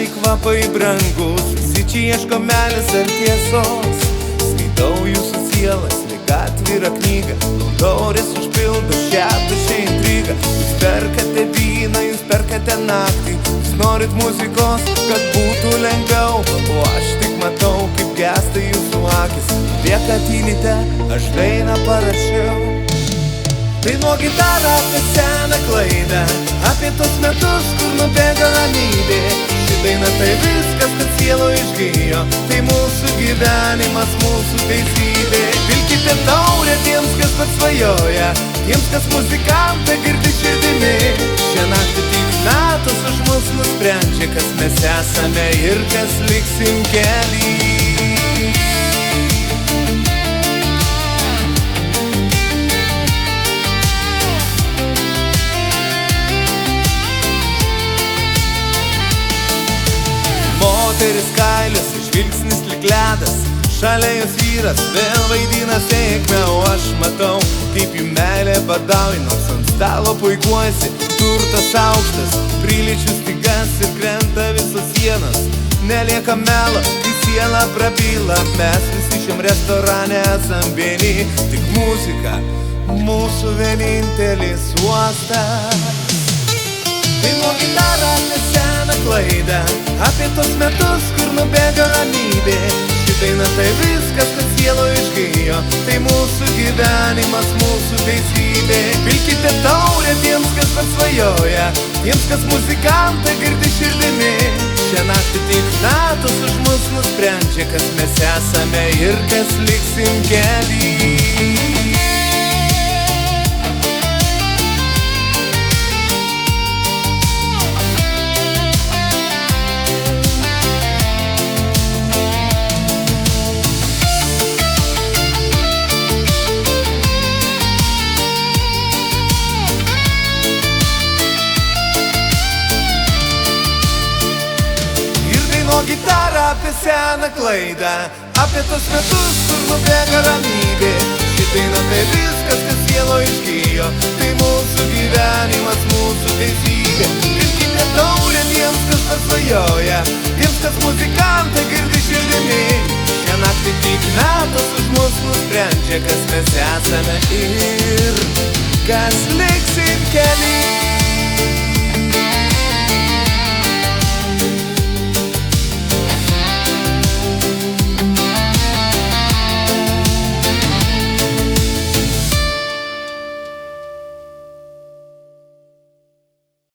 Medžiai kvapai brangus, visi čia ieško meilės ar tiesos. Skaitau jūsų sielas, lyg atvira knyga, taurės užpildo šią tuščią intrigą. Jūs perkate vyną, jūs perkate naktį, jūs norit muzikos, kad būtų lengviau. O aš tik matau, kaip gęsta jūsų akis. Lieka tylite, aš dainą parašiau. Dainuo gitarą apie seną klaidą, apie tos metus, kur nubėga ramybė. Ši daina tai viskas, kad sielo išgijo, tai mūsų gyvenimas, mūsų teisybė. Vilkite taurę tiems, kas pats svajoja, tiems, kas muzikantai girdi širdimi. Šią naktį tik natos už mus nusprendžia, kas mes esame ir kas liksim kely. Moteris kailis, žvilgsnis lyg ledas, šalia jos vyras vėl vaidina sėkmę. O aš matau, kaip jų meilė badauja, nors ant stalo puikuojasi turtas aukštas. Priličiu stygas ir krenta visos sienos, nelieka melo, kai siela prabyla. Mes visi šiam restorane esam vieni, tik muzika mūsų vienintelis uostas. Dainuo gitarą apie seną klaidą, apie tos metus, kur nubėga ramybė. Ši daina tai viskas, kas sielo išgijo, tai mūsų gyvenimas, mūsų teisybė. Pilkite taurę tiems, kas pats svajoja, tiems, kas muzikantai girdi širdimi. Šią naktį tik natos už mus nusprendžia, kas mes esame ir kas liksim kely. Gitarą apie seną klaidą, apie tos metus, kur nubėga ramybė. Ši daina tai viskas, kas sielo išgijo, tai mūsų gyvenimas, mūsų teisybė. Pilkite taurę tiems, kas pasvajoja, tiems, kas muzikantai girdi širdimi. Šią naktį tik natos už mus nusprendžia, kas mes esame ir kas liksim kely.